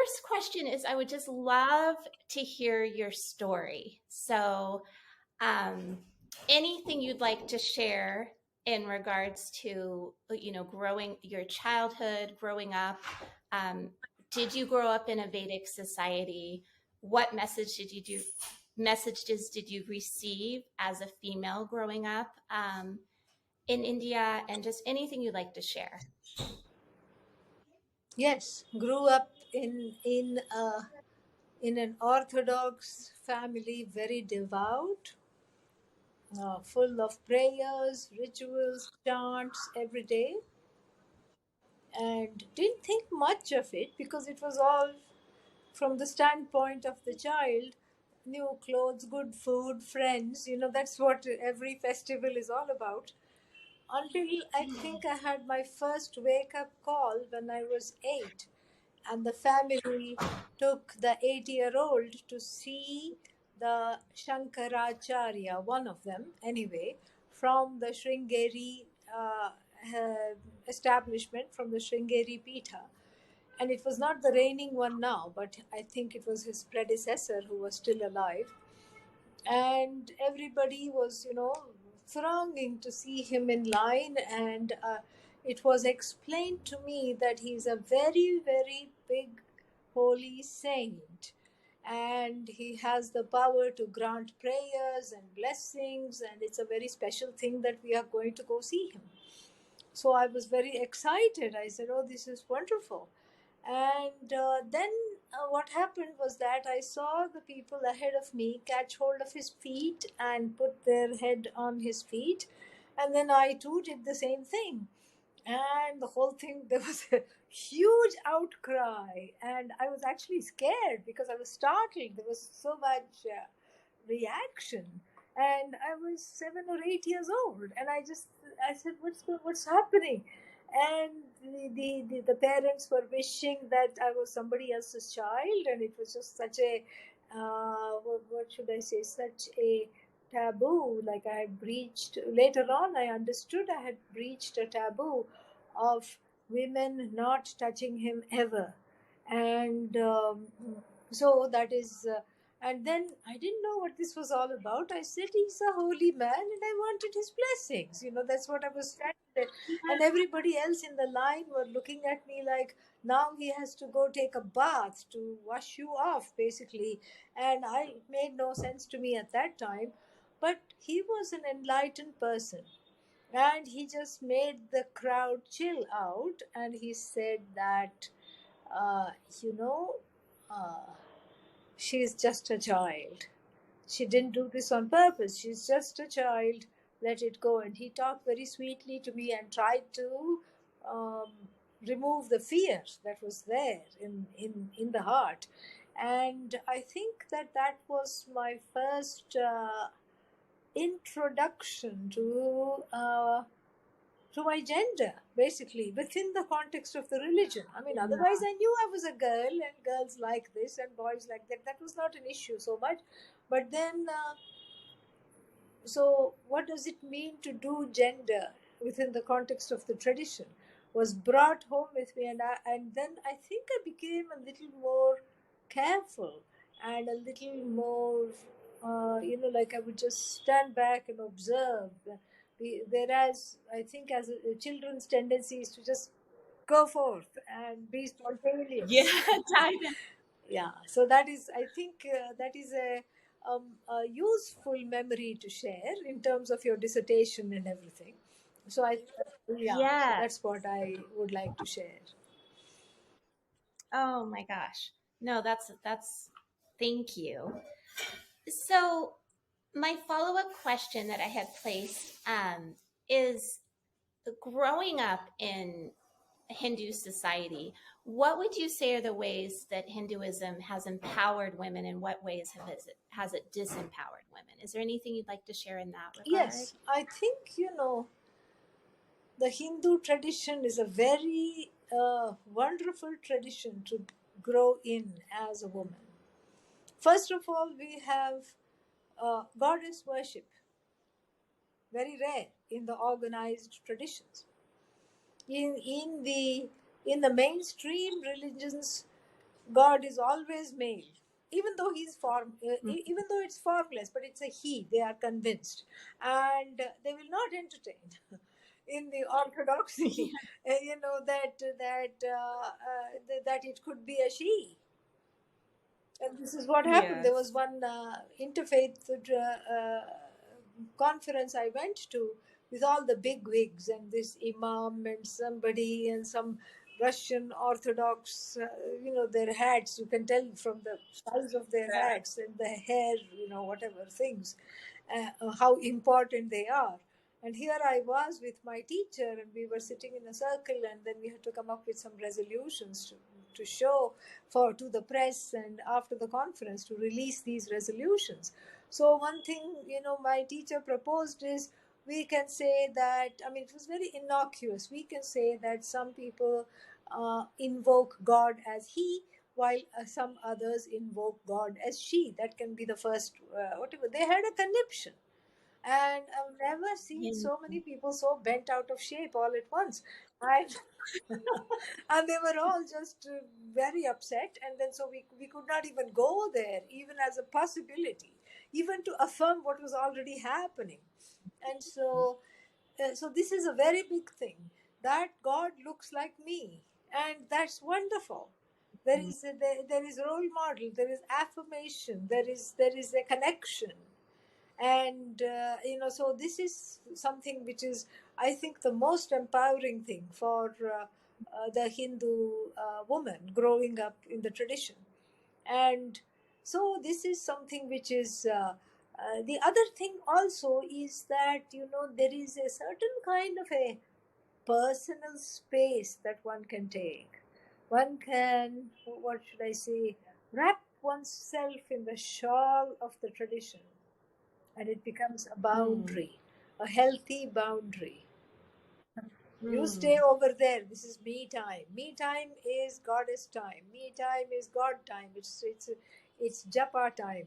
first question is, I would just love to hear your story. So anything you'd like to share in regards to, growing your childhood, growing up. Did you grow up in a Vedic society? What messages did you receive as a female growing up in India, and just anything you'd like to share? Yes, grew up in an Orthodox family, very devout, full of prayers, rituals, chants every day, and didn't think much of it because it was all from the standpoint of the child. New clothes, good food, friends, that's what every festival is all about. Until I think I had my first wake up call when I was 8, and the family took the 8-year-old to see the Shankaracharya, one of them anyway, from the Sringeri establishment, from the Sringeri Pitha. And it was not the reigning one now, but I think it was his predecessor who was still alive. And everybody was, thronging to see him in line. And it was explained to me that he's a very, very big holy saint. And he has the power to grant prayers and blessings. And it's a very special thing that we are going to go see him. So I was very excited. I said, "Oh, this is wonderful." And then what happened was that I saw the people ahead of me catch hold of his feet and put their head on his feet. And then I too did the same thing. And the whole thing, there was a huge outcry. And I was actually scared because I was startled. There was so much reaction. And I was 7 or 8 years old. And I said, what's happening? And the parents were wishing that I was somebody else's child, and it was just such a what should I say, such a taboo. Like I had breached, later on I understood I had breached a taboo of women not touching him ever. And so that is and then I didn't know what this was all about. I said, he's a holy man and I wanted his blessings. That's what I was trying to do. And everybody else in the line were looking at me like, now he has to go take a bath to wash you off, basically. And it made no sense to me at that time. But he was an enlightened person. And he just made the crowd chill out. And he said that, uh, you know, uh, she's just a child. She didn't do this on purpose. She's just a child. Let it go. And he talked very sweetly to me and tried to um, remove the fear that was there in the heart. And I think that was my first introduction to my gender, basically, within the context of the religion. I mean, otherwise, I knew I was a girl and girls like this and boys like that. That was not an issue so much. But then, so what does it mean to do gender within the context of the tradition was brought home with me. And then I think I became a little more careful and a little more, like I would just stand back and observe. Whereas I think as children's tendency is to just go forth and be spontaneous. Yeah, dive in. Yeah, so that is, I think that is a useful memory to share in terms of your dissertation and everything. So yeah, so Yeah. that's what I would like to share. Oh my gosh. No, that's thank you. So my follow-up question that I had placed is, growing up in Hindu society, what would you say are the ways that Hinduism has empowered women, and what ways has it disempowered women? Is there anything you'd like to share in that regard? Yes, I think, the Hindu tradition is a very wonderful tradition to grow in as a woman. First of all, we have goddess worship, very rare in the organized traditions. In the mainstream religions, God is always male, even though even though it's formless, but it's a he. They are convinced, and they will not entertain in the orthodoxy, that it could be a she. And this is what happened. There was Yes. one interfaith conference I went to with all the big wigs and this imam and somebody and some Russian Orthodox, their hats. You can tell from the size of their Yeah. hats and the hair, whatever things, how important they are. And here I was with my teacher, and we were sitting in a circle, and then we had to come up with some resolutions to show to the press and after the conference to release these resolutions. So one thing, my teacher proposed is, we can say that, I mean, it was very innocuous. We can say that some people invoke God as he, while some others invoke God as she. That can be the first, whatever. They had a conniption. And I've never seen Yeah. so many people so bent out of shape all at once. And, and they were all just very upset. And then so we could not even go there, even as a possibility, even to affirm what was already happening. And so this is a very big thing, that God looks like me, and that's wonderful. There is role model, there is affirmation, there is a connection. And so this is something which is, I think, the most empowering thing for the Hindu woman growing up in the tradition. And so this is something which is the other thing also is that, there is a certain kind of a personal space that one can take. One can, what should I say, wrap oneself in the shawl of the tradition, and it becomes a Hmm. boundary, a healthy boundary. You stay Hmm. over there. This is me time. Me time is goddess time. Me time is God time. It's japa time.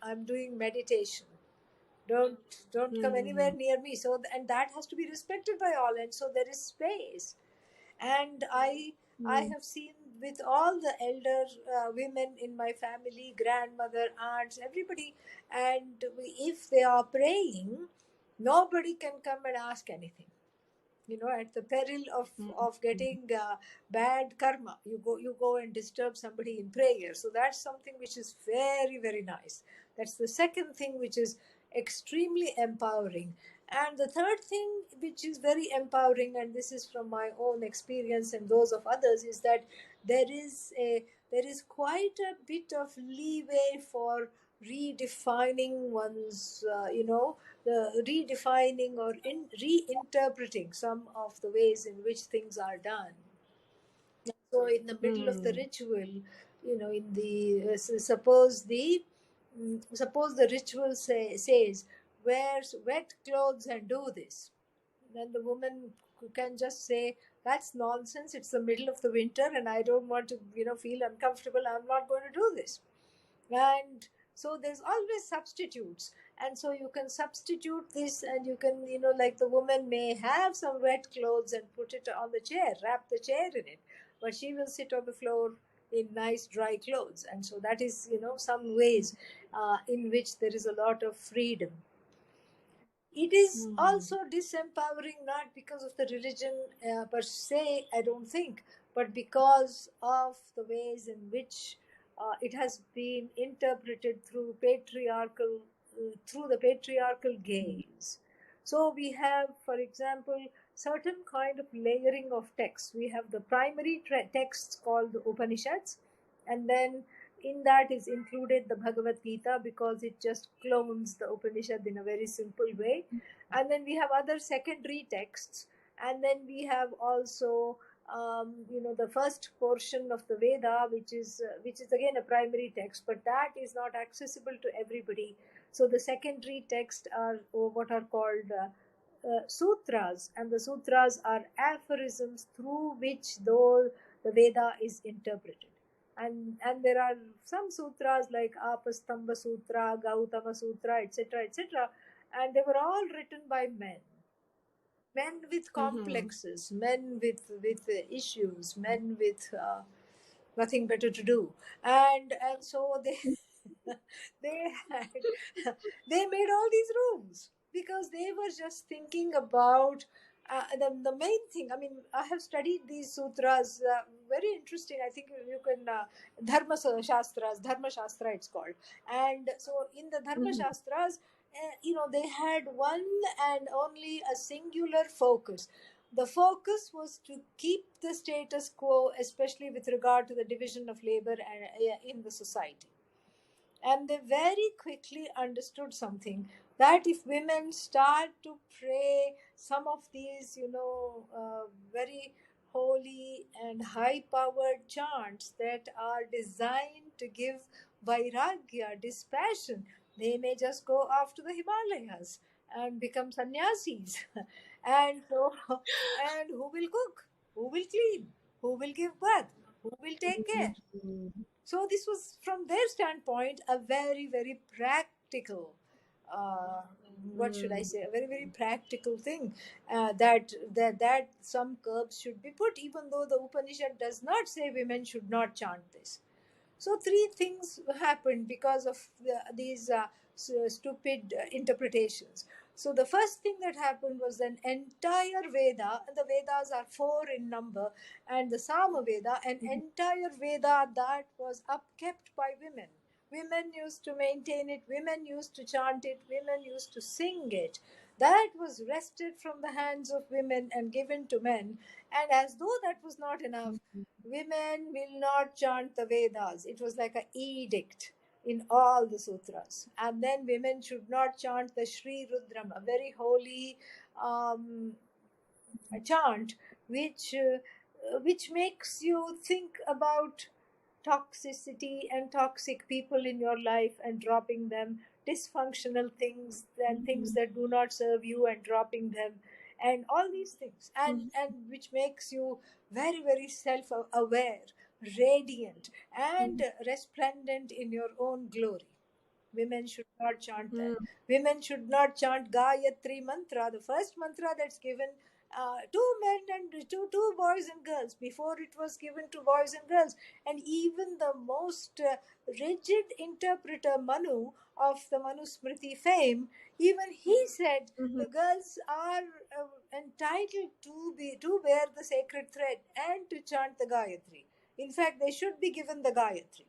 I'm doing meditation. Don't come anywhere Hmm. near me. So and that has to be respected by all. And so there is space. And I Hmm. have seen with all the elder women in my family, grandmother, aunts, everybody, and if they are praying, nobody can come and ask anything, at the peril of getting bad karma. You go and disturb somebody in prayer. So that's something which is very, very nice. That's the second thing which is extremely empowering. And the third thing which is very empowering, and this is from my own experience and those of others, is that there is a there is quite a bit of leeway for redefining one's the redefining or reinterpreting some of the ways in which things are done. So, in the middle of the Hmm. ritual, in the suppose the ritual says, wear wet clothes and do this. Then the woman can just say, that's nonsense. It's the middle of the winter, and I don't want to, feel uncomfortable. I'm not going to do this. And so there's always substitutes, and so you can substitute this, and you can, like the woman may have some wet clothes and put it on the chair, wrap the chair in it, but she will sit on the floor in nice dry clothes. And so that is, some ways in which there is a lot of freedom. It is Hmm. also disempowering, not because of the religion per se, I don't think, but because of the ways in which it has been interpreted through the patriarchal gaze. So we have, for example, certain kind of layering of texts. We have the primary texts called the Upanishads, and then in that is included the Bhagavad Gita, because it just clones the Upanishad in a very simple way. And then we have other secondary texts, and then we have also the first portion of the Veda, which is again a primary text, but that is not accessible to everybody. So the secondary texts are what are called sutras, and the sutras are aphorisms through which the Veda is interpreted. And there are some sutras like Apastamba Sutra, Gautama Sutra, etc., etc., and they were all written by men with Hmm. complexes, men with issues, men with nothing better to do. And so they they had they made all these rooms because they were just thinking about the main thing. I mean, I have studied these sutras, very interesting. I think you can dharma shastra it's called. And so in the dharma Mhm. shastras, they had one and only a singular focus. The focus was to keep the status quo, especially with regard to the division of labor in the society. And they very quickly understood something, that if women start to pray some of these, very holy and high powered chants that are designed to give vairagya, dispassion, they may just go off to the Himalayas and become sannyasis. and so and who will cook, who will clean, who will give birth, who will take care? Mhm. So this was, from their standpoint, a very, very practical, uh, what should I Mm. say, a very, very practical thing, that some curbs should be put, even though the Upanishad does not say women should not chant this. So three things happened because of these stupid interpretations. So the first thing that happened was an entire Veda, and the Vedas are four in number, and the Sama Veda, an entire Veda that was upkept by women. Women used to maintain it, women used to chant it, women used to sing it. That was wrested from the hands of women and given to men. And as though that was not enough, women will not chant the Vedas. It was like an edict in all the sutras. And then women should not chant the Sri Rudram, a very holy um, chant, which makes you think about toxicity and toxic people in your life and dropping them, dysfunctional things and things Mhm. that do not serve you and dropping them, and all these things, and Mhm. which makes you very, very self aware, radiant, and Mhm. resplendent in your own glory. Women should not chant that. Mhm. Women should not chant Gayatri mantra, the first mantra that's given to men and to boys and girls. Before it was given to boys and girls. And even the most rigid interpreter Manu of the Manu Smriti fame, even he said Mhm. the girls are entitled to wear the sacred thread and to chant the Gayatri. In fact, they should be given the Gayatri,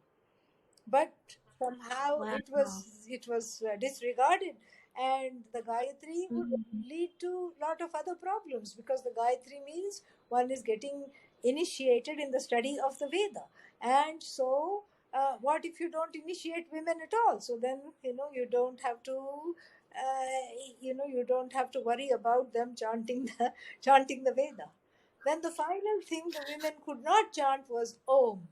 but somehow Wow. it was disregarded, and the Gayatri would Mhm. lead to a lot of other problems, because the Gayatri means one is getting initiated in the study of the Veda. And so what if you don't initiate women at all? So then you don't have to you don't have to worry about them chanting the chanting the Veda. Then the final thing the women could not chant was Om.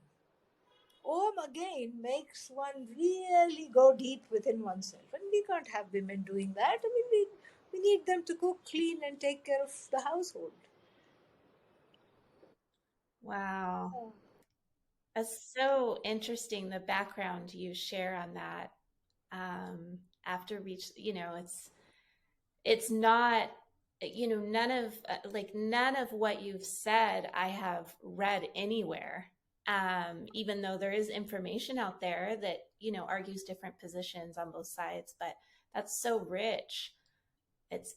Om again makes one really go deep within oneself. And we can't have women doing that. I mean, we need them to cook, clean, and take care of the household. Wow. Oh. That's so interesting, the background you share on that. After reach, it's not, none of what you've said I have read anywhere. Even though there is information out there that, argues different positions on both sides, but that's so rich. It's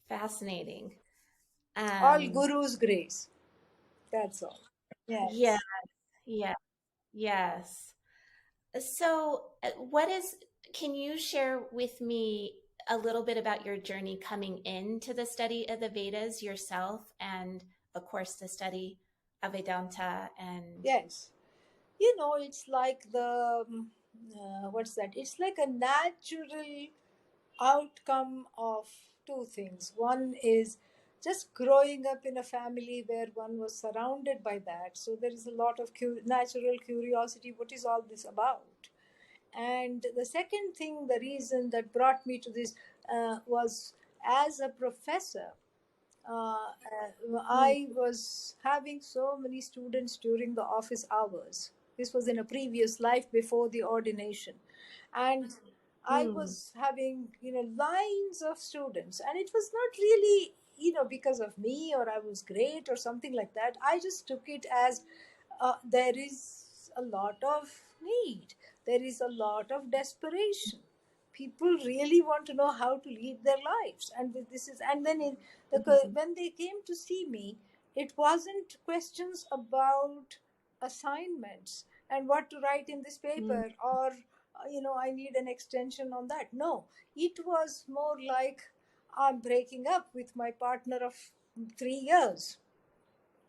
fascinating. All Um, Guru's grace. That's all. yeah, Yes. yeah, yes. So, can you share with me a little bit about your journey coming into the study of the Vedas yourself and, of course, the study of Vedanta and, Yes. It's like what's that? It's like a natural outcome of two things. One is just growing up in a family where one was surrounded by that. So there is a lot of natural curiosity. What is all this about? And the second thing, the reason that brought me to this was, as a professor, Mm, I was having so many students during the office hours. This was in a previous life before the ordination. And I mm, was having, lines of students. And it was not really, because of me or I was great or something like that. I just took it as there is a lot of need. There is a lot of desperation. People really want to know how to lead their lives, and this is. And then when they came to see me, it wasn't questions about assignments and what to write in this paper, or I need an extension on that. No, it was more like, I'm breaking up with my partner of 3 years.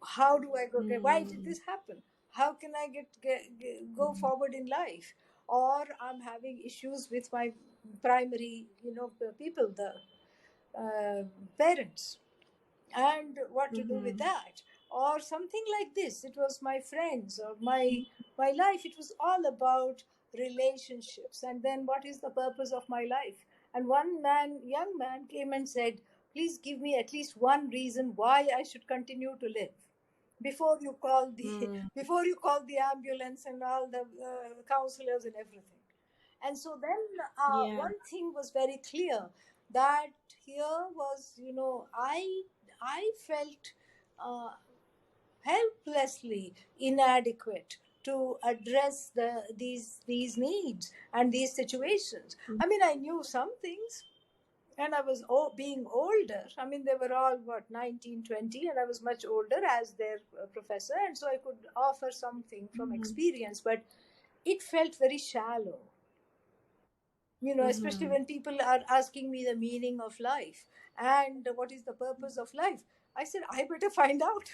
How do I go? Okay, why did this happen? How can I go forward in life? Or I'm having issues with my primary, people, the parents, and what to do with that, or something like this. It was my friends or my life. It was all about relationships. And then, what is the purpose of my life? And one young man came and said, please give me at least one reason why I should continue to live, before you call the before you call the ambulance and all the counselors and everything. And so then, Yeah. one thing was very clear, that here was, I felt uh, helplessly inadequate to address these needs and these situations. I mean, I knew some things, and I was being older. I mean, they were all, what, 19, 20, and I was much older as their professor, and so I could offer something from experience, but it felt very shallow. Especially when people are asking me the meaning of life and what is the purpose of life. I said, I better find out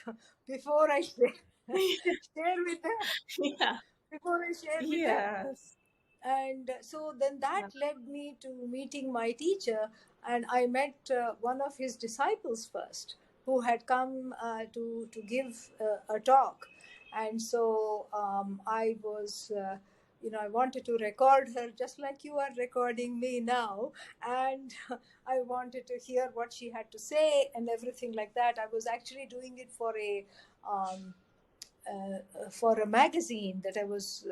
before I share with them, Yeah. before I share with them. Yes. And so then that led me to meeting my teacher, and I met one of his disciples first, who had come to give a talk. And so I was, I wanted to record her just like you are recording me now, and I wanted to hear what she had to say and everything like that. I was actually doing it um, for a magazine that I was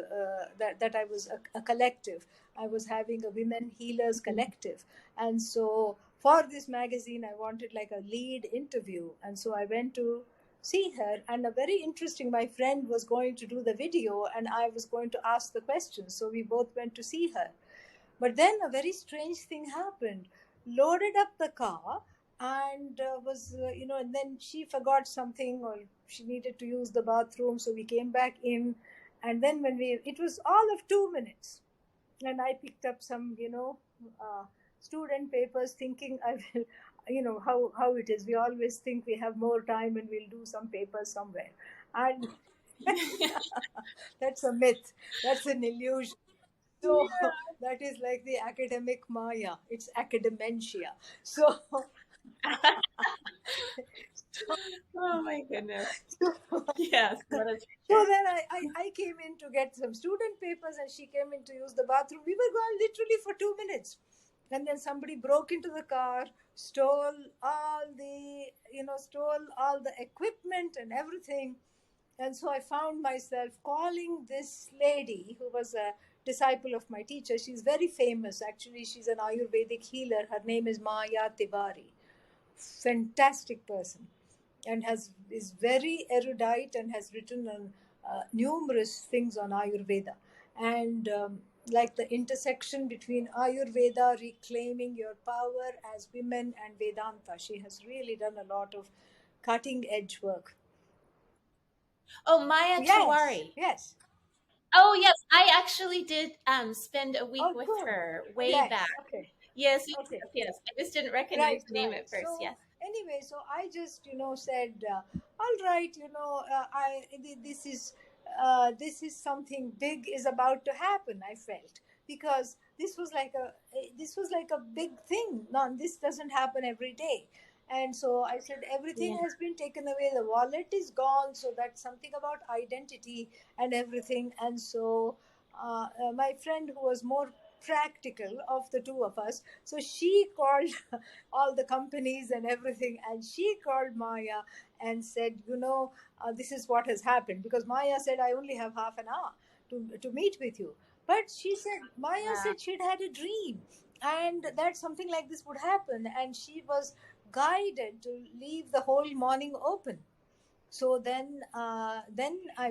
that I was a collective. I was having a women healers collective, and so for this magazine, I wanted like a lead interview, and so I went to see her. And a very interesting, my friend was going to do the video, and I was going to ask the questions. So we both went to see her. But then a very strange thing happened. Loaded up the car, and and then she forgot something, or she needed to use the bathroom. So we came back in, and then it was all of 2 minutes, and I picked up some, student papers, thinking I will, how it is. We always think we have more time and we'll do some papers somewhere, and that's a myth. That's an illusion. So that is like the academic Maya. It's academia. So, Oh my goodness. so Yes. What a So teacher. then I came in to get some student papers, and she came in to use the bathroom. We were gone literally for 2 minutes. And then somebody broke into the car, stole all the equipment and everything. And so I found myself calling this lady who was a disciple of my teacher. She's very famous. Actually, she's an Ayurvedic healer. Her name is Maya Tiwari. Fantastic person, and is very erudite and has written on numerous things on Ayurveda, and like the intersection between Ayurveda, reclaiming your power as women, and Vedanta. She has really done a lot of cutting edge work. Oh, Maya Yes, Tawari. yes. Oh, yes. I actually did spend a week Oh, with good. her way back. Yes. Okay. Yes, yes, Okay. yes, yes. I just didn't recognize Right, the name right. at first. So Yes. anyway, so I just said, all right, this is something big is about to happen. I felt, because this was like a big thing. No, this doesn't happen every day. And so I said, everything Yeah. has been taken away. The wallet is gone. So that's something about identity and everything. And so my friend, who was more practical of the two of us, so she called all the companies and everything, and she called Maya and said, this is what has happened, because Maya said, I only have half an hour to meet with you. But Maya Wow. said she'd had a dream, and that something like this would happen, and she was guided to leave the whole morning open. So then I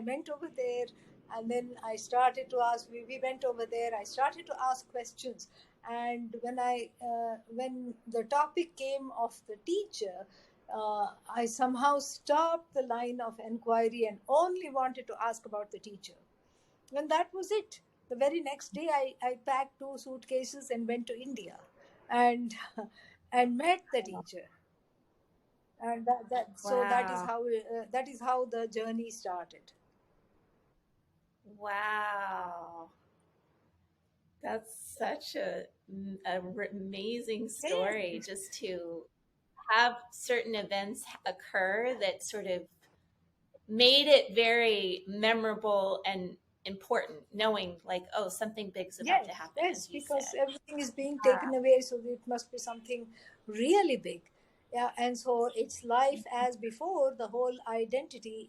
went over there, And then I started to ask. We went over there. I started to ask questions, and when the topic came of the teacher, I somehow stopped the line of inquiry and only wanted to ask about the teacher. And that was it. The very next day, I packed 2 suitcases and went to India, and and met the teacher. And so Wow. that is how the journey started. Wow. That's such amazing story, Yes, just to have certain events occur that sort of made it very memorable and important, knowing like, oh, something big's about yes, to happen, yes, as you because said. everything is being taken away, so it must be something really big. Yeah, and so it's life as before. The whole identity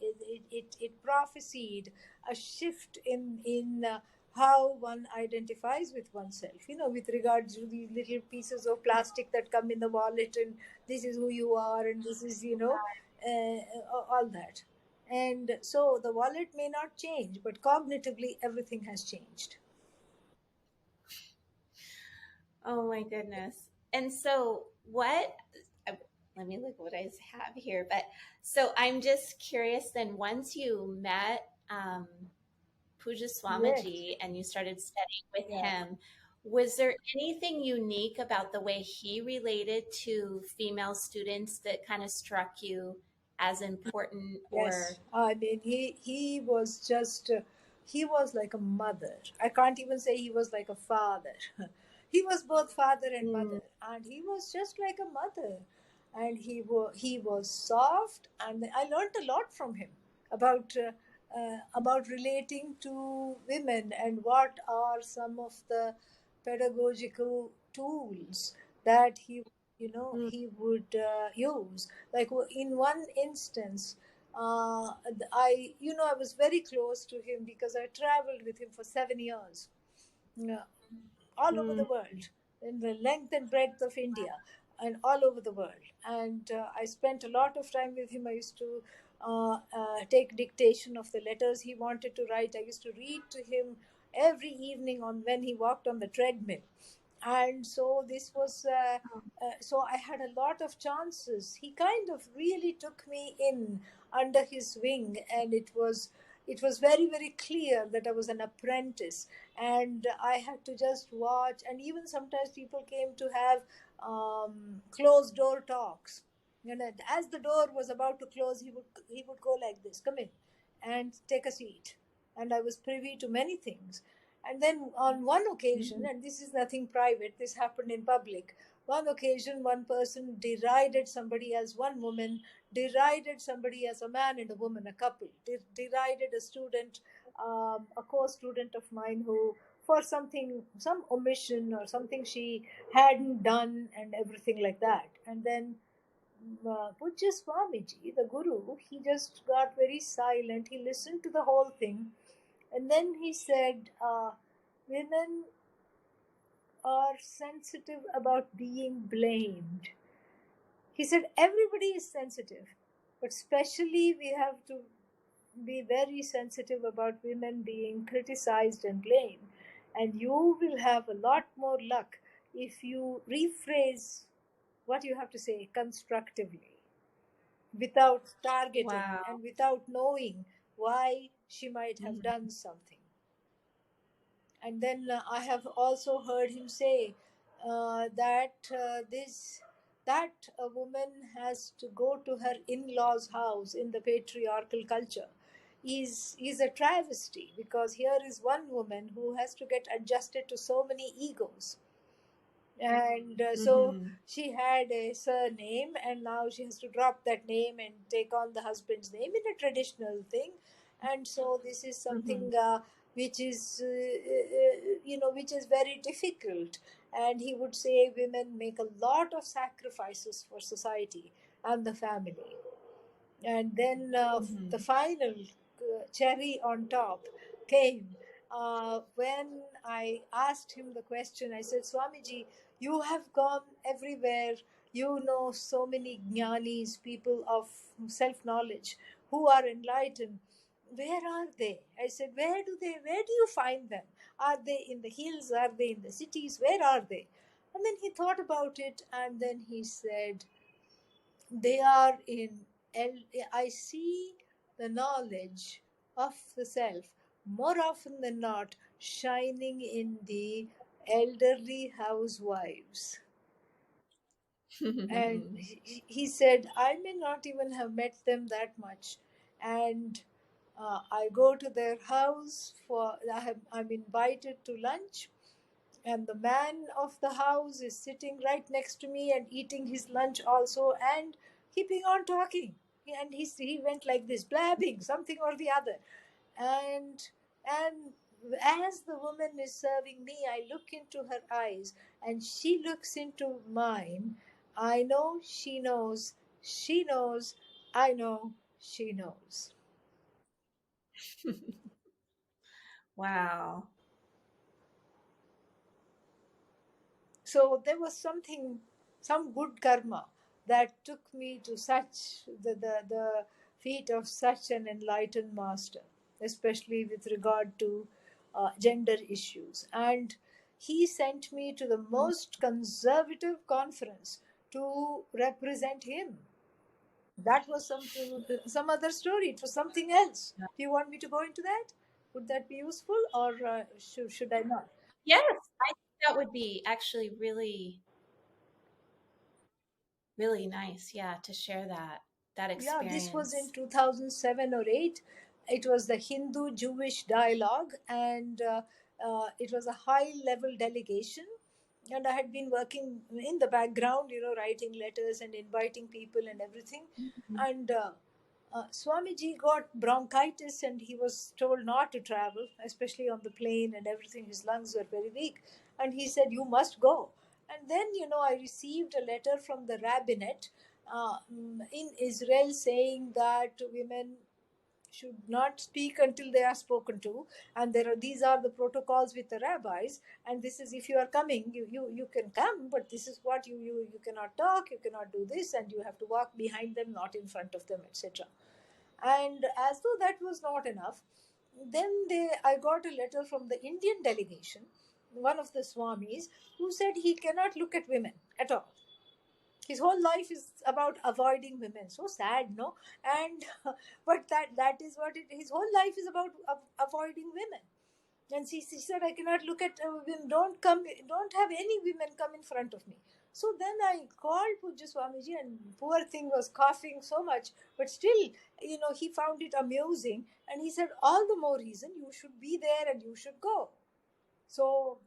it prophesied a shift in how one identifies with oneself. With regards to the little pieces of plastic that come in the wallet, and this is who you are, and this is all that. And so the wallet may not change, but cognitively everything has changed. Oh my goodness. And so, what? Let me look what I have here. But so I'm just curious. Then, once you met Puja Yes, Swamiji and you started studying with yeah, him, was there anything unique about the way he related to female students that kind of struck you as important? Or yes. I mean, he was just he was like a mother. I can't even say he was like a father. He was both father and mm, mother, and he was just like a mother. And he was soft, and I learned a lot from him about relating to women and what are some of the pedagogical tools that mm, he would use. Like in one instance, I was very close to him because I traveled with him for 7 years, yeah, all over the mm, world, in the length and breadth of India, and all over the world. And I spent a lot of time with him. I used to take dictation of the letters he wanted to write. I used to read to him every evening on when he walked on the treadmill. And so this was so I had a lot of chances. He kind of really took me in under his wing, and it was very, very clear that I was an apprentice, and I had to just watch. And even sometimes people came to have closed door talks. As the door was about to close, he would go like this, "Come in and take a seat." And I was privy to many things. And then on one occasion, mm, and this is nothing private, this happened in public. One occasion, one person derided somebody as one woman, derided somebody as a man and a woman, a couple, derided a student, a co-student of mine, who for something, some omission or something she hadn't done, and everything like that. And then Pujya Swamiji, the guru, he just got very silent. He listened to the whole thing, and then he said, women are sensitive about being blamed. He said, everybody is sensitive, but especially we have to be very sensitive about women being criticized and blamed. And you will have a lot more luck if you rephrase what you have to say constructively, without targeting wow. and without knowing why she might have Mhm. done something. And then I have also heard him say that a woman has to go to her in-laws house in the patriarchal culture is a travesty, because here is one woman who has to get adjusted to so many egos. And so Mhm. she had a surname, and now she has to drop that name and take on the husband's name in a traditional thing. And so this is Mhm. something which is very difficult. And he would say women make a lot of sacrifices for society and the family. And then the Mhm. final cherry on top came when I asked him the question. I said, Swamiji, you have gone everywhere. You know so many jnanis, people of self knowledge who are enlightened. where are they? I said, where do you find them? Are they in the hills? Are they in the cities? Where are they? And then he thought about it, and then he said, they are in I see the knowledge of the self more often than not shining in the elderly housewives. And he said, I may not even have met them that much. And I go to their house I'm invited to lunch, and the man of the house is sitting right next to me and eating his lunch also and keeping on talking. And he went like this, blabbing something or the other. And and as the woman is serving me, I look into her eyes and she looks into mine. I know she knows, she knows, I know she knows. Wow. So there was something, some good karma that took me to such the feet of such an enlightened master, especially with regard to gender issues. And he sent me to the most conservative conference to represent him. That was some other story. It was something else. Do you want me to go into that? Would that be useful, or should I not? Yes, I think that would be actually really, really nice. Yeah, to share that Yeah, this was in experience. 2007 or 8. It was the Hindu Jewish dialogue, and it was a high level delegation. And I had been working in the background, writing letters and inviting people and everything. Mhm. And Swamiji got bronchitis and he was told not to travel, especially on the plane and everything. His lungs were very weak. And he said, you must go. And then, I received a letter from the rabbinate in Israel saying that women should not speak until they are spoken to, and these are the protocols with the rabbis. And this is, if you are coming, you can come, but this is what you cannot talk, you cannot do this, and you have to walk behind them, not in front of them, etc. And as though that was not enough, then I got a letter from the Indian delegation, one of the swamis, who said he cannot look at women at all. His whole life is about avoiding women. So sad, no? And but that is what his whole life is about, avoiding women. And she said, I cannot look at women. Don't have any women come in front of me. So then I called Puja Swamiji, and poor thing was coughing so much, but still, he found it amusing, and he said, all the more reason you should be there and you should go. So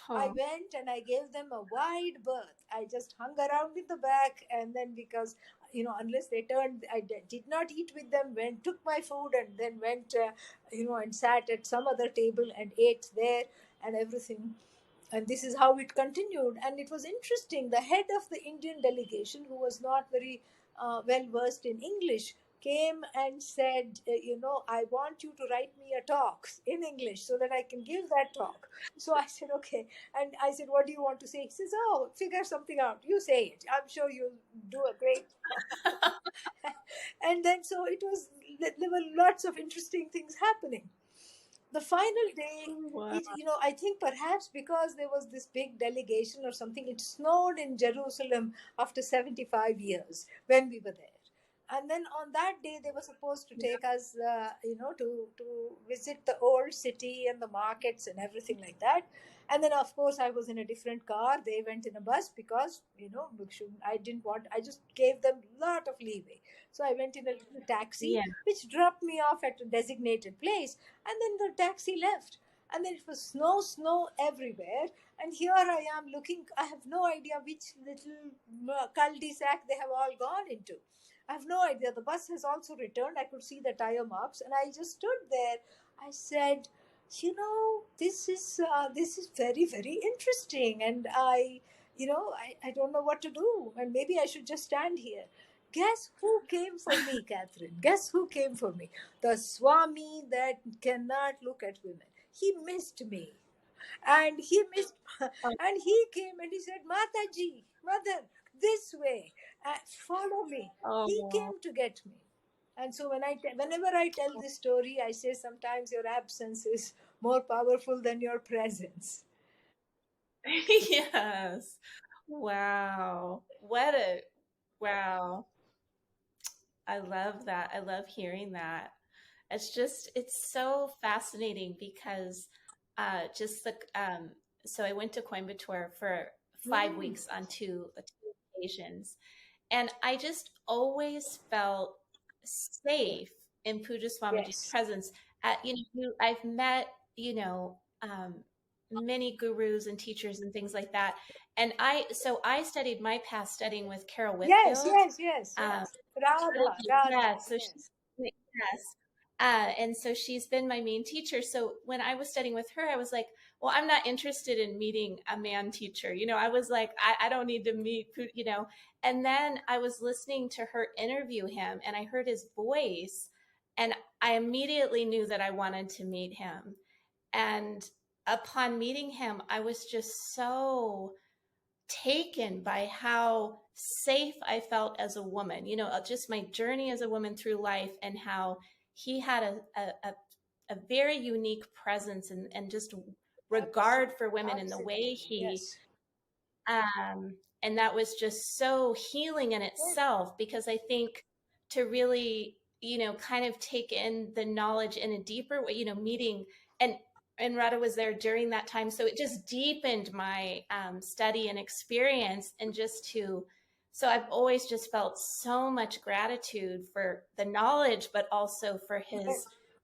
I Oh, went and I gave them a wide berth. I just hung around in the back, and then because unless they turned, I did not eat with them. Went, took my food, and then went, and sat at some other table and ate there and everything. And this is how it continued. And it was interesting. The head of the Indian delegation, who was not very well versed in English, came and said, I want you to write me a talk in English so that I can give that talk. So I said, okay. And I said, what do you want to say? He says, oh, figure something out. You say it. I'm sure you'll do a great. And then so it was, there were lots of interesting things happening. The final day, wow. I think perhaps because there was this big delegation or something, it snowed in Jerusalem after 75 years when we were there. And then on that day they were supposed to take us, to visit the old city and the markets and everything like that. And then of course I was in a different car, they went in a bus, because I didn't want, I just gave them a lot of leeway. So I went in a little taxi Yeah. which dropped me off at a designated place, and then the taxi left. And then it was snow everywhere. And here I am looking, I have no idea which little cul-de-sac they have all gone into. I have no idea. The bus has also returned. I could see the tire marks, and I just stood there. I said, this is very, very interesting, and I don't know what to do, and maybe I should just stand here. Guess who came for me, Catherine? Guess who came for me? The Swami that cannot look at women. He missed me. And he missed, Oh, and he came and he said, Mataji, mother, this way, follow me. He oh, came to get me. And so whenever I tell this story, I say sometimes your absence is more powerful than your presence. Yes. Wow. Wow. I love that. I love hearing that. It's so fascinating because just the, so I went to Coimbatore for 5 weeks on two occasions. And I just always felt safe in Puja Swamiji's Yes. presence. I've met, many gurus and teachers and things like that. And so I studied my past studying with Carol Yes, Whitfield. yes, yes, Um, yes. Radha, yeah, so yes. yes. And so she's been my main teacher. So when I was studying with her, I was like, well, I'm not interested in meeting a man teacher. I was like, I don't need to meet. And then I was listening to her interview him and I heard his voice and I immediately knew that I wanted to meet him. And upon meeting him, I was just so taken by how safe I felt as a woman, just my journey as a woman through life and how he had a very unique presence and just regard for women in the way Absolutely. he Yes. and that was just so healing in Yes. itself because I think to really, kind of take in the knowledge in a deeper way, meeting and and Radha was there during that time. So it just deepened my study and experience and so I've always just felt so much gratitude for the knowledge, but also for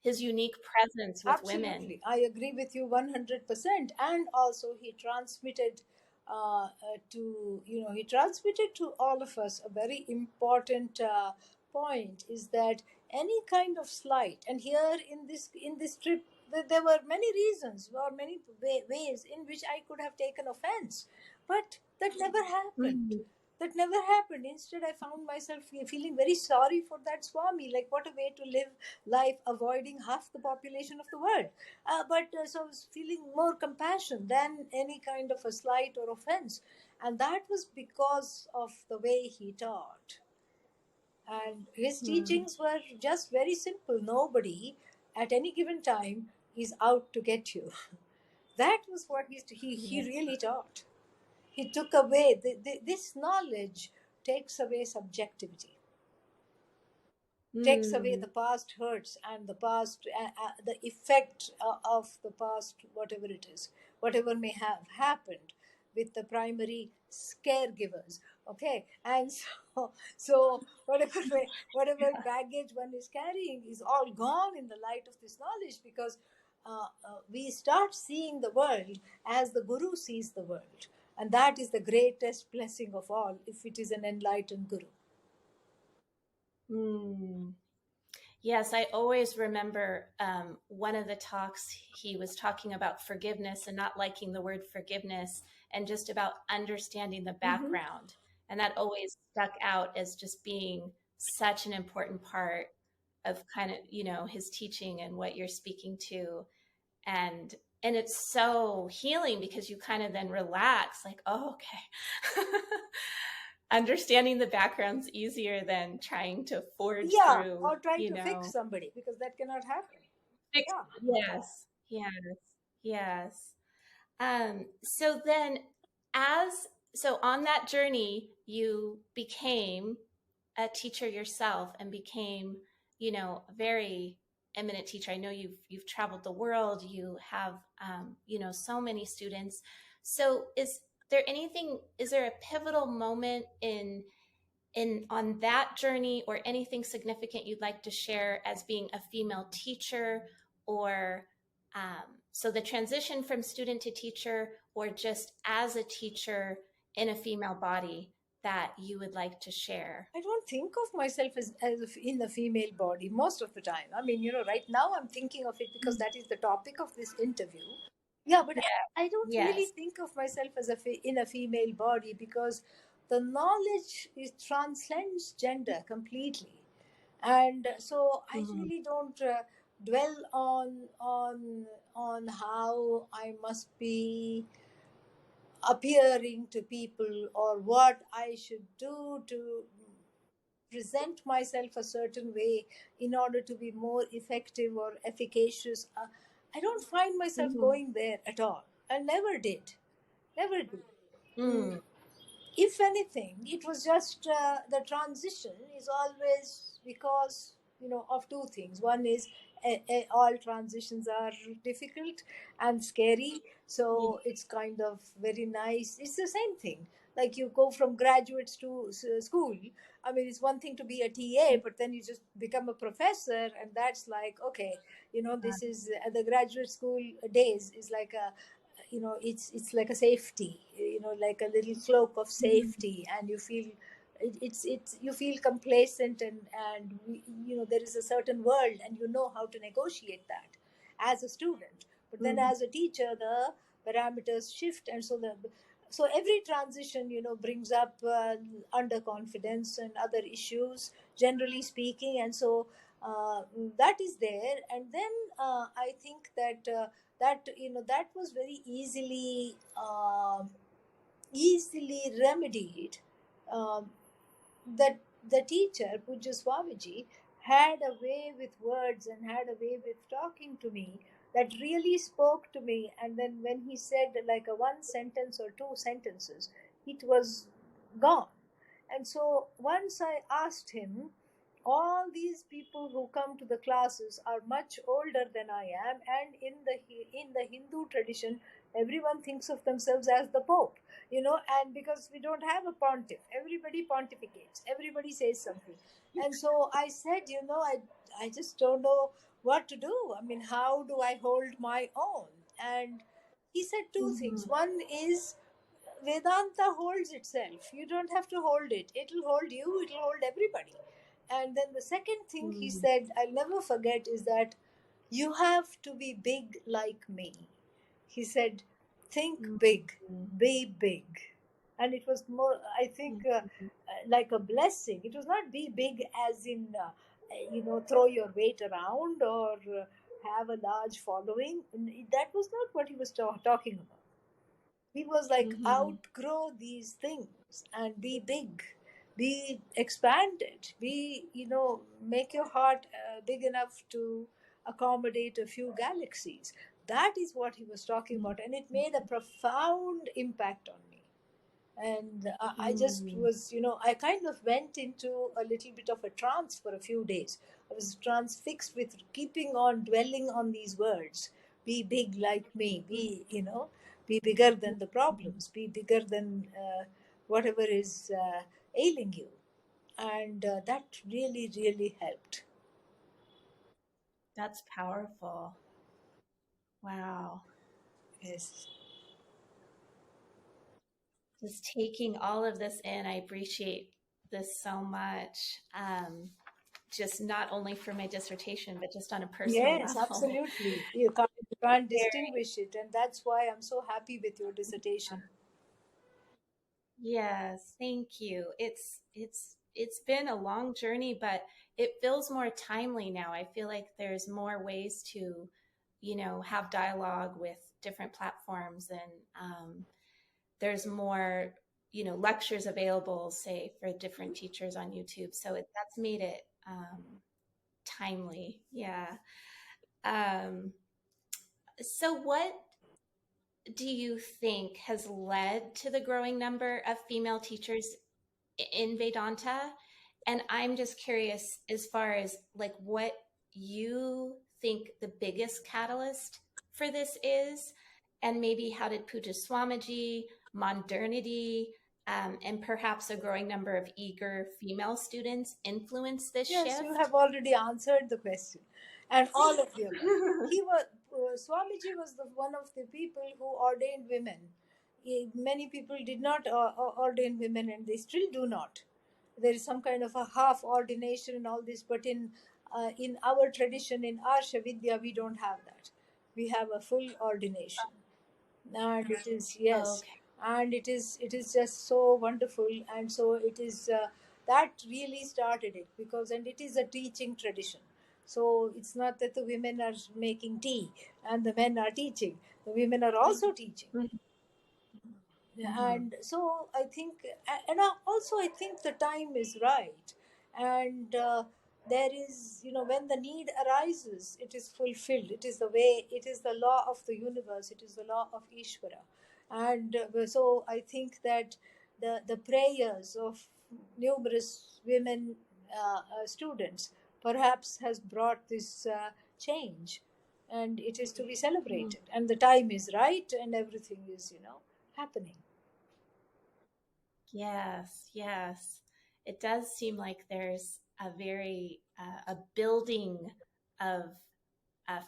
his unique presence with women. Absolutely, I agree with you 100%. And also, he transmitted he transmitted to all of us a very important point is that any kind of slight, and here in this trip, there were many reasons or many ways in which I could have taken offense, but that never happened. Mm, Instead, I found myself feeling very sorry for that Swami. Like, what a way to live life, avoiding half the population of the world. So I was feeling more compassion than any kind of a slight or offense. And that was because of the way he taught. And his mm, teachings were just very simple. Nobody at any given time is out to get you. That was what he yeah. really taught. He took away this knowledge, takes away subjectivity, takes away Mm, the past hurts and the effect of the past, whatever it is, whatever may have happened with the primary caregivers. Okay, and so whatever baggage one is carrying is all gone in the light of this knowledge, because we start seeing the world as the guru sees the world, and that is the greatest blessing of all, if it is an enlightened guru. mm. Yes, I always remember one of the talks he was talking about forgiveness and not liking the word forgiveness and just about understanding the Mhm. background. And that always stuck out as just being such an important part of kind of, his teaching and what you're speaking to. And it's so healing because you kind of then relax like, oh, okay. Understanding the background's easier than trying to forge Yeah, through, or trying to fix somebody, because that cannot happen. fix. Yeah. Yes, yes, yes. So then, as so on that journey, you became a teacher yourself and became, a very eminent teacher. I know you've traveled the world. You have, so many students. So is there a pivotal moment in on that journey or anything significant you'd like to share as being a female teacher or so the transition from student to teacher or just as a teacher in a female body that you would like to share? I don't think of myself in the female body most of the time. I mean, right now I'm thinking of it because that is the topic of this interview. Yeah, but Yeah. I don't really Yes. think of myself as in a female body, because the knowledge transcends gender completely. And so I Mhm. really don't dwell on how I must be appearing to people, or what I should do to present myself a certain way in order to be more effective or efficacious. I don't find myself Mhm. going there at all. I never did. Never did. Mm. If anything, it was just the transition is always because, of two things. One is all transitions are difficult and scary, Yeah. so it's kind of very nice. It's the same thing, like you go from graduates to school. I mean, it's one thing to be a TA, but then you just become a professor, and that's like, okay, this is the graduate school days is like a, it's like a safety, like a little cloak of Mhm. safety, and you feel it's you feel complacent, and there is a certain world, and you know how to negotiate that as a student. But then Mhm. as a teacher, the parameters shift, and so every transition brings up underconfidence and other issues, generally speaking. And so that is there. And then I think that that was very easily remedied. um, that the teacher, Puja Swamiji, had a way with words and had a way with talking to me that really spoke to me. And then when he said like a one sentence or two sentences, it was gone. And so once I asked him, all these people who come to the classes are much older than I am, and in the Hindu tradition, everyone thinks of themselves as the Pope, and because we don't have a pontiff, everybody pontificates, everybody says something. And so I said, I just don't know what to do. I mean, how do I hold my own? And he said two things. Mhm. One is, Vedanta holds itself. You don't have to hold it. It'll hold you, it'll hold everybody. And then the second thing he Mhm. said, I'll never forget, is that you have to be big like me. He said, think big, Mhm. be big. And it was more, I think, Mhm. like a blessing. It was not be big as in, throw your weight around or have a large following. That was not what he was talking about. He was like, Mhm. outgrow these things and be big, be expanded, be, make your heart big enough to accommodate a few galaxies. That is what he was talking about, and it made a profound impact on me. And I just Mhm. was, I kind of went into a little bit of a trance for a few days. I was transfixed with keeping on dwelling on these words. Be big like me, be bigger than the Mhm. problems, be bigger than whatever is ailing you. And that really, really helped. That's powerful. Wow. Yes. Just taking all of this in, I appreciate this so much. Just not only for my dissertation, but just on a personal Yes, level. absolutely. You can't Very. distinguish it, and that's why I'm so happy with your dissertation. Yes, thank you. It's been a long journey, but it feels more timely now. I feel like there's more ways to, have dialogue with different platforms, and there's more, lectures available, say, for different teachers on YouTube. So that's made it timely. Yeah. Um, so what do you think has led to the growing number of female teachers in Vedanta? And I'm just curious as far as like what you think the biggest catalyst for this is, and maybe how did Puja Swamiji, modernity, and perhaps a growing number of eager female students influence this Yes, you shift? have already answered the question, and all of the above. He was Swamiji was the one of the people who ordained women. Many people did not ordain women, and they still do not. There is some kind of a half ordination and all this, but in our tradition, in Arsha Vidya, we don't have that. We have a full ordination, and it is, Oh, yes, okay. and it is just so wonderful. And so it is, that really started it, because, and it is a teaching tradition. So it's not that the women are making tea and the men are teaching. The women are also teaching. Mm-hmm. And so I think, and also I think the time is right. And there is, when the need arises, it is fulfilled. It is the way, it is the law of the universe, it is the law of Ishvara. And so I think that the prayers of numerous women students perhaps has brought this change, and it is to be celebrated, and the time is right, and everything is, happening. Yes, yes. It does seem like there's a very a building of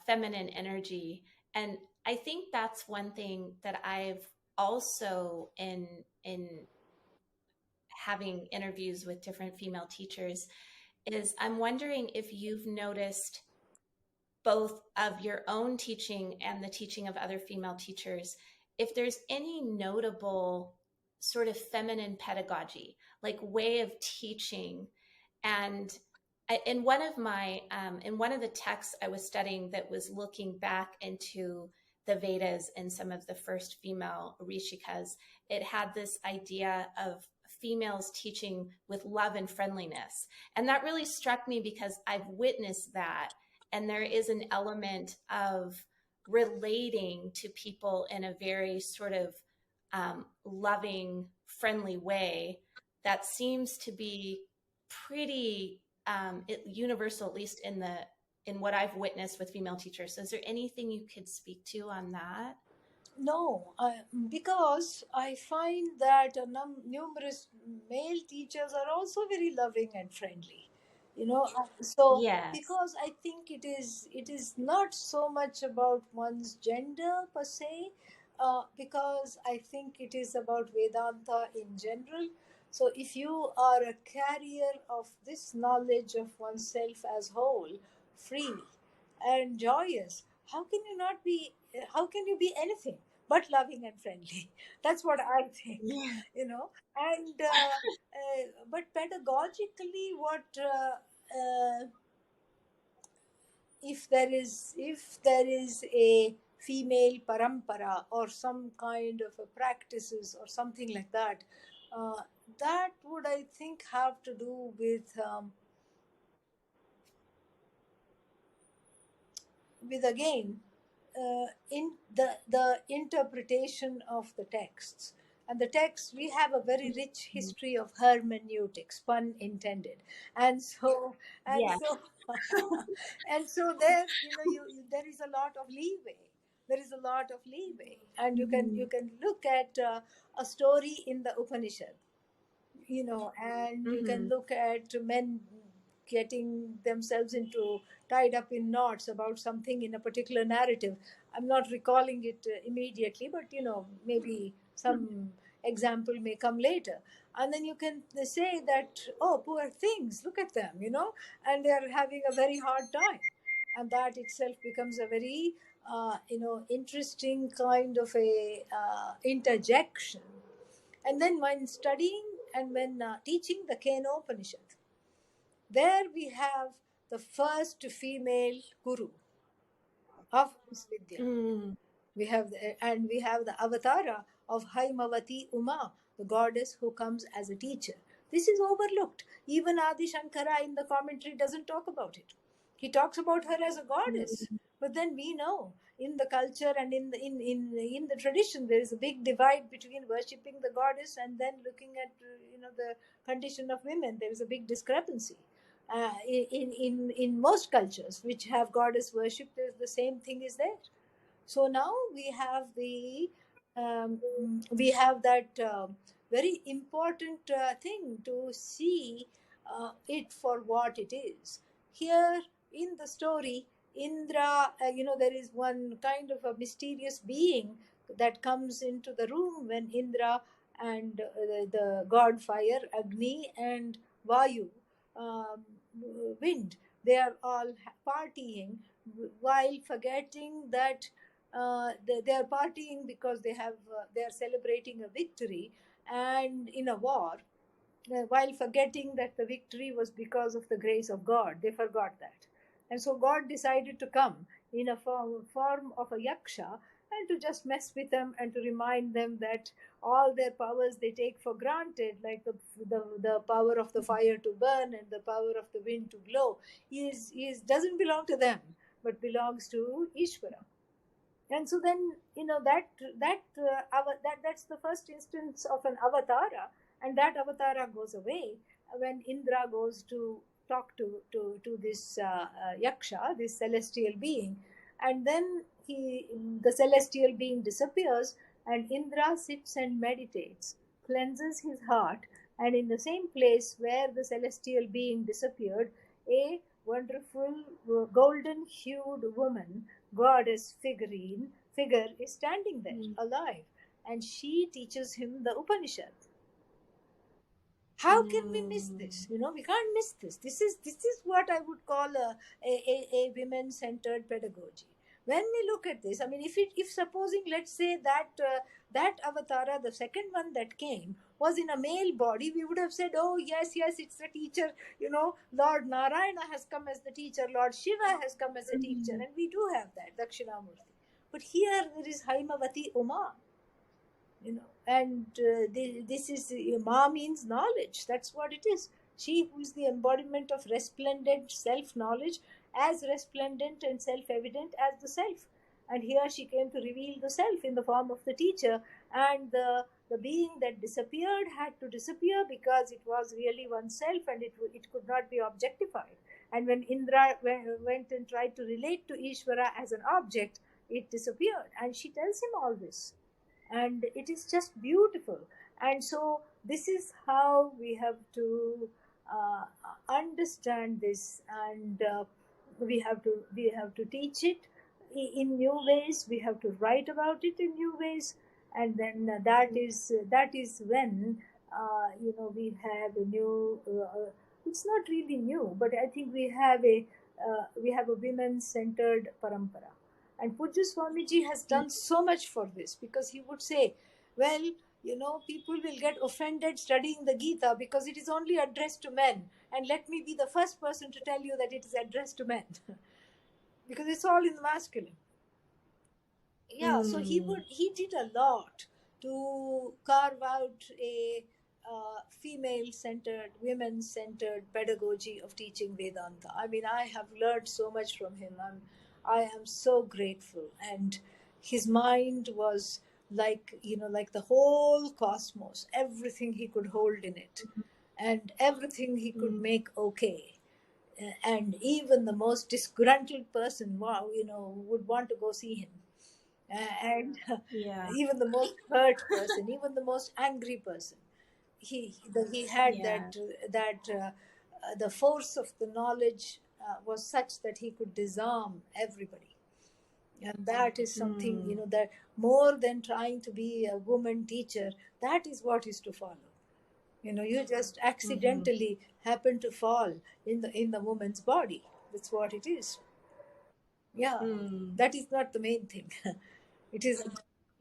feminine energy, and I think that's one thing that I've also in having interviews with different female teachers is I'm wondering if you've noticed both of your own teaching and the teaching of other female teachers, if there's any notable sort of feminine pedagogy, like way of teaching. And in one of my in one of the texts I was studying that was looking back into the Vedas and some of the first female rishikas, it had this idea of females teaching with love and friendliness. And that really struck me because I've witnessed that, and there is an element of relating to people in a very sort of loving, friendly way that seems to be pretty universal, at least in what I've witnessed with female teachers. So is there anything you could speak to on that? No, because I find that numerous male teachers are also very loving and friendly. So Yes. because I think it is not so much about one's gender per se, because I think it is about Vedanta in general. So if you are a carrier of this knowledge of oneself as whole, free and joyous, how can you not be? How can you be anything but loving and friendly? That's what I think. Yeah. And but pedagogically, what if there is a female parampara or some kind of a practices or something like that, uh, that would, I think, have to do with again, in the interpretation of the texts. And the text, we have a very rich history of hermeneutics, pun intended. And so and Yeah. so and so there, there is a lot of leeway. There is a lot of leeway, and you can look at a story in the Upanishad, and you can Mm-hmm. look at men getting themselves into tied up in knots about something in a particular narrative. I'm not recalling it immediately, but maybe some example may come later. And then you can say that, oh, poor things, look at them, and they're having a very hard time. And that itself becomes a very interesting kind of a interjection. And then when studying and when teaching the Kenopanishad, there we have the first female guru of this Vidya. Mm-hmm. And we have the avatara of Haimavati Uma, the goddess who comes as a teacher. This is overlooked. Even Adi Shankara in the commentary doesn't talk about it. He talks about her as a goddess. But then we know in the culture and in the tradition there is a big divide between worshipping the goddess and then looking at the condition of women. There is a big discrepancy. In most cultures which have goddess worship, the same thing is there. So now we have that very important thing to see it for what it is. Here in the story, Indra, there is one kind of a mysterious being that comes into the room when Indra and the god fire, Agni, and Vayu, um, wind, they are all partying, while forgetting that they are partying because they are celebrating a victory and in a war, while forgetting that the victory was because of the grace of God. They forgot that. And so God decided to come in a form of a yaksha and to just mess with them and to remind them that all their powers they take for granted, like the power of the fire to burn and the power of the wind to blow, is doesn't belong to them but belongs to Ishvara. And so then that's the first instance of an avatara, and that avatara goes away when Indra goes to talk to this yaksha, this celestial being. And then the celestial being disappears, and Indra sits and meditates, cleanses his heart, and in the same place where the celestial being disappeared, a wonderful golden hued woman, goddess figure is standing there alive, and she teaches him the Upanishad. How can we miss this? We can't miss this. This is what I would call a women centered pedagogy. When we look at this, I mean, if supposing, let's say that avatara, the second one that came, was in a male body, we would have said, oh yes, it's the teacher. Lord Narayana has come as the teacher, Lord Shiva has come as a teacher, and we do have that Dakshinamurti. But here there is Haimavati Uma. And this is Ma means knowledge. That's what it is. She who is the embodiment of resplendent self-knowledge, as resplendent and self-evident as the self. And here she came to reveal the self in the form of the teacher, and the being that disappeared had to disappear because it was really oneself, and it could not be objectified. And when Indra went and tried to relate to Ishvara as an object, it disappeared. And she tells him all this, and it is just beautiful. And so this is how we have to understand this, and we have to teach it in new ways. We have to write about it in new ways, and then that is when we have a new. It's not really new, but I think we have a women-centered parampara. And Pujya Swamiji has done so much for this, because he would say, well, people will get offended studying the Gita because it is only addressed to men. And let me be the first person to tell you that it is addressed to men because it's all in the masculine. Yeah, so he did a lot to carve out a female-centered, women-centered pedagogy of teaching Vedanta. I mean, I have learned so much from him. I am so grateful. And his mind was like the whole cosmos, everything he could hold in it, and everything he could make okay. And even the most disgruntled person, would want to go see him. And even the most hurt person, even the most angry person, he had the force of the knowledge was such that he could disarm everybody. And that is something, that more than trying to be a woman teacher, that is what is to follow. You just accidentally happen to fall in the woman's body. That's what it is. Yeah, that is not the main thing. It is.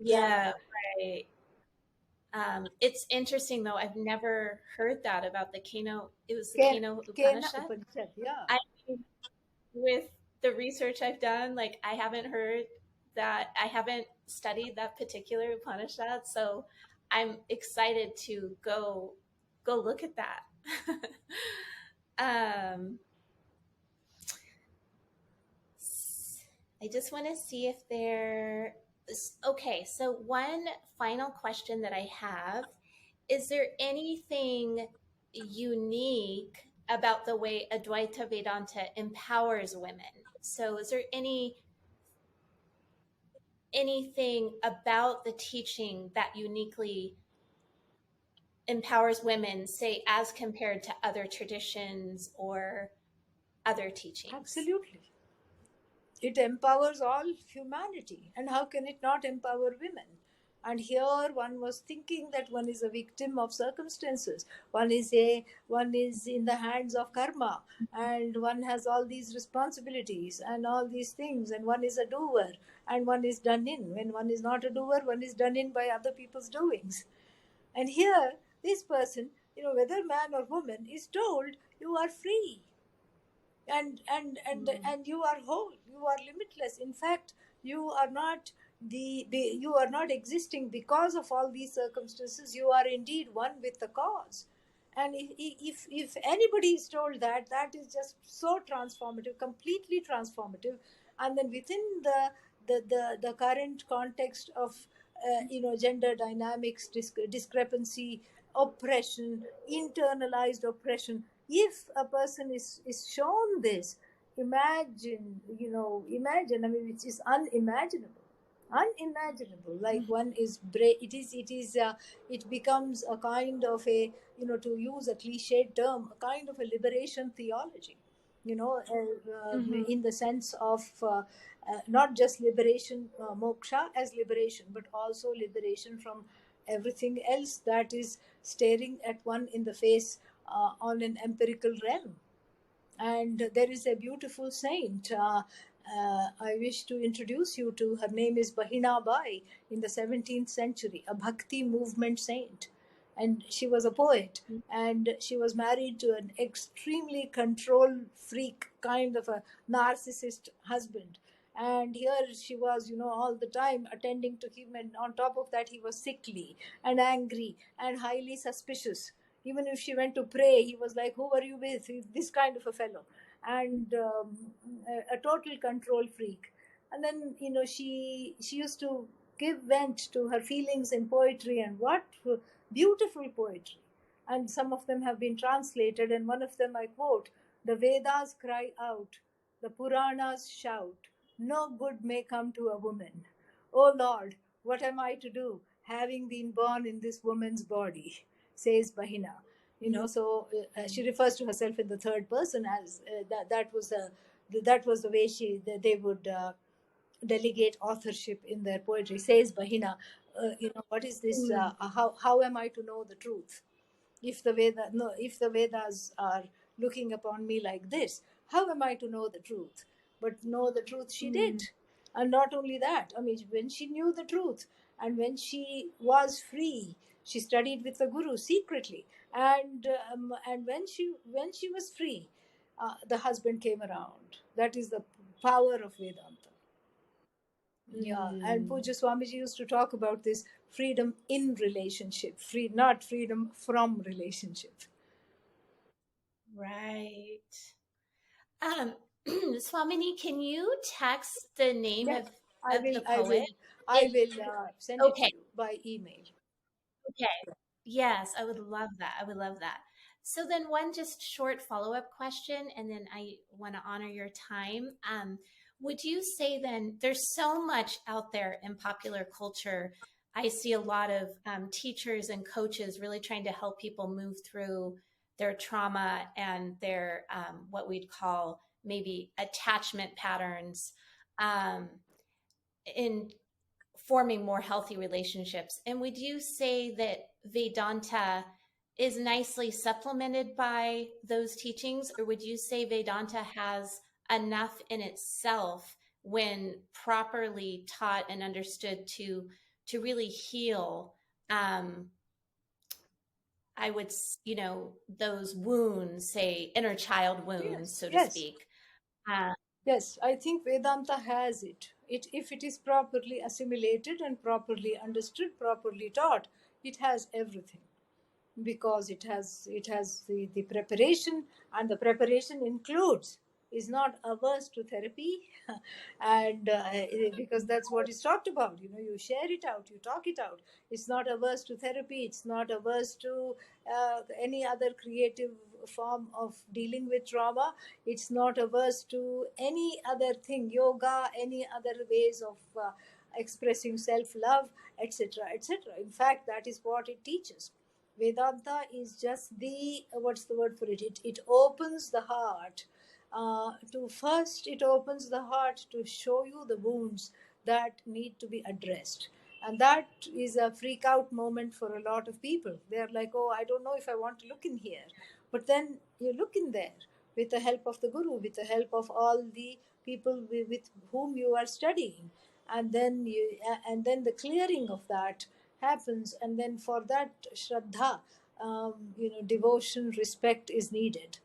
Yeah, right. It's interesting though. I've never heard that about the Keno. It was the Keno Upanishad. Yeah. I mean, with the research I've done, like I haven't heard that. I haven't studied that particular Upanishad, so I'm excited to go look at that. I just want to see if there. Okay, so one final question that I have: is there anything unique about the way Advaita Vedanta empowers women? So, is there anything about the teaching that uniquely empowers women, say, as compared to other traditions or other teachings? Absolutely. It empowers all humanity. And how can it not empower women? And here one was thinking that one is a victim of circumstances. One is in the hands of karma, and one has all these responsibilities and all these things, and one is a doer, and one is done in. When one is not a doer, one is done in by other people's doings. And here, this person, whether man or woman, is told you are free. And you are whole, you are limitless. In fact, you are not You are not existing because of all these circumstances. You are indeed one with the cause. And if anybody is told that, that is just so transformative, completely transformative. And then within the current context of gender dynamics, discrepancy, oppression, internalized oppression, if a person is shown this, imagine, I mean, it is unimaginable. Like, one is it becomes a kind of a, to use a cliched term, a kind of a liberation theology, Mm-hmm. in the sense of not just liberation, moksha as liberation, but also liberation from everything else that is staring at one in the face, on an empirical realm. And there is a beautiful saint. I wish to introduce you to. Her name is Bahina Bai, in the 17th century, a Bhakti movement saint. And she was a poet, and she was married to an extremely control freak, kind of a narcissist husband. And here she was, all the time attending to him, and on top of that, he was sickly and angry and highly suspicious. Even if she went to pray, he was like, "Who are you with?" He's this kind of a fellow, and a total control freak. And then, she used to give vent to her feelings in poetry, and what beautiful poetry! And some of them have been translated, and one of them I quote: "The Vedas cry out, the Puranas shout, no good may come to a woman. Oh Lord, what am I to do, having been born in this woman's body?" says Bahina. So she refers to herself in the third person, as that was the way they would delegate authorship in their poetry. Says Bahina, what is this? How am I to know the truth? If the Vedas are looking upon me like this, how am I to know the truth? But know the truth she did. And not only that, I mean, when she knew the truth, and when she was free, she studied with the guru secretly. And when she was free, the husband came around. That is the power of Vedanta. Yeah, and Puja Swamiji used to talk about this freedom in relationship, not freedom from relationship. Right. Um, Swamini, can you text the name Yeah, of the I will, poet? It, send it to okay. you by email. Okay. Yes, I would love that. I would love that. So then one just short follow-up question, and then I want to honor your time. Would you say then there's so much out there in popular culture? I see a lot of teachers and coaches really trying to help people move through their trauma and their what we'd call maybe attachment patterns um, in forming more healthy relationships. And would you say that Vedanta is nicely supplemented by those teachings, or would you say Vedanta has enough in itself when properly taught and understood to really heal? Um, I would, those wounds, say inner child wounds, Yes, so to yes, speak. Uh, yes. I think Vedanta has it. If it is properly assimilated and properly understood, properly taught, it has everything. Because it has the preparation, and the preparation includes, is not averse to therapy. And because that's what is talked about, you share it out, you talk it out. It's not averse to therapy, it's not averse to any other creative form of dealing with trauma. It's not averse to any other thing, yoga, any other ways of expressing self love, etc., etc. In fact, that is what it teaches. Vedanta is just what's the word for it? It opens the heart. It opens the heart to show you the wounds that need to be addressed. And that is a freak out moment for a lot of people. They're like, "Oh, I don't know if I want to look in here." But then you look in there with the help of the guru, with the help of all the people with whom you are studying. And then the clearing of that happens, and then for that shraddha, devotion, respect is needed.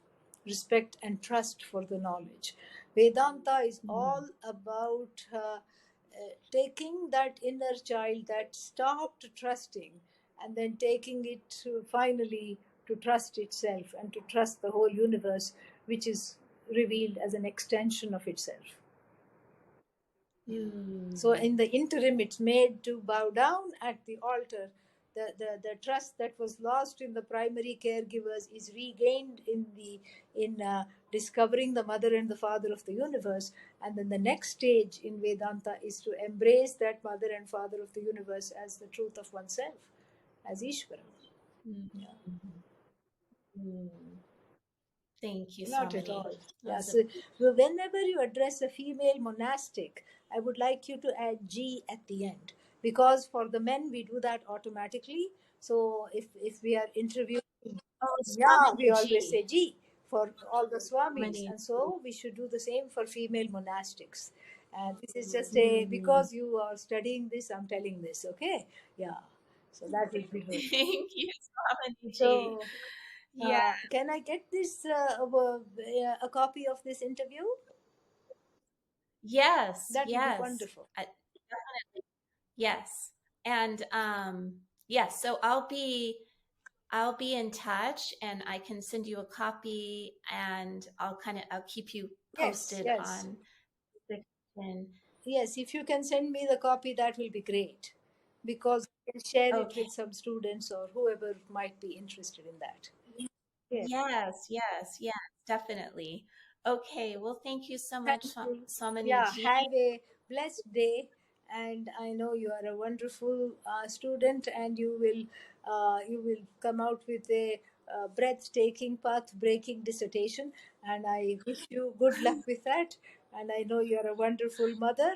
Respect and trust for the knowledge. Vedanta is all about taking that inner child that stopped trusting, and then taking it to finally to trust itself and to trust the whole universe, which is revealed as an extension of itself. So in the interim, it's made to bow down at the altar. The trust that was lost in the primary caregivers is regained in discovering the mother and the father of the universe. And then the next stage in Vedanta is to embrace that mother and father of the universe as the truth of oneself, as Ishvara. Yeah. Thank you, Not at Swamini. all. That was Yes. So whenever you address a female monastic, I would like you to add G at the end, because for the men we do that automatically. So if we are interviewing, yeah, we always Swaminiji. say G for all the swamis, Swamini. and so we should do the same for female monastics. And this is just a, because you are studying this, I'm telling this. Okay, yeah. So that will be good. Thank you, Swaminiji. So Yeah. can I get this a copy of this interview? Yes. That will be Yes. wonderful. Yes. And yes, so I'll be in touch and I can send you a copy and I'll keep you Yes, posted yes, on the and yes. If you can send me the copy, that will be great, because I can share it okay. with some students or whoever might be interested in that. Yes. Yes, yes, yes, definitely. Okay, well, thank you so Thank much, you. Yeah, Swaminiji. have a blessed day. And I know you are a wonderful student, and you will come out with a breathtaking, path-breaking dissertation. And I wish you good luck with that. And I know you are a wonderful mother,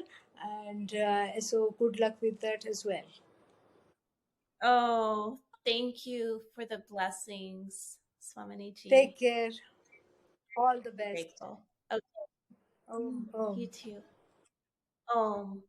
and so good luck with that as well. Oh, thank you for the blessings, Swaminiji. Take care. All the best. Grateful. Okay, Om, om. you too. Oh.